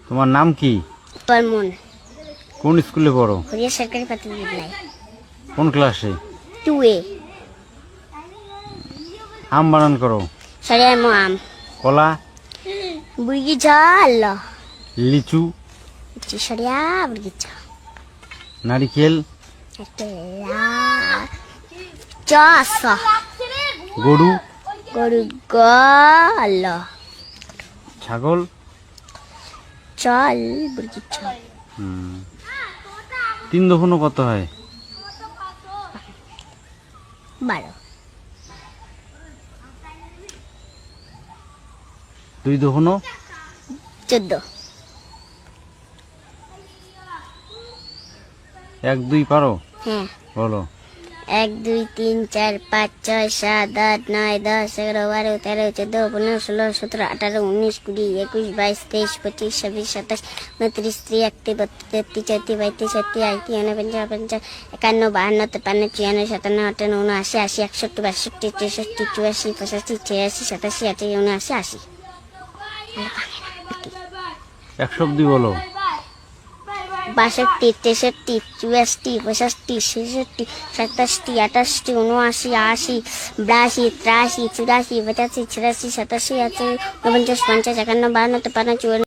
তোমার নাম কি? বর্মন। কোন স্কুলে পড়ো? হরিয়া সরকারি প্রাথমিক বিদ্যালয়। কোন ক্লাসে? 2A। আম বানান করো। সরিয়া আম। কলা? বুড়ি ঝাল। লিচু? সরিয়া বুড়ি ঝাল। নারিকেল? চাষ। গরু? গরু গল। ছাগল? চল বুড়ি চল। 3 দোকানো কত হয়? 12। 2 দোকানো? 14। 1 2 পারো? হ্যাঁ। বলো। 1 2 3 4 5 6 7 8 9 10 11 12 13 14 15 16 17 18 19 20 21 22 23 25 26 27 29 30 31 32 33 34 35 36 37 38 59 52 53 54 56 57 58 59 80 61 62 63 64 85 86 87 88 89 80। 100 অবধি বলো। 62 63 64 65 66 67 68 79 80 82 83 84 85 86 87 88 89 50 51 52 53 54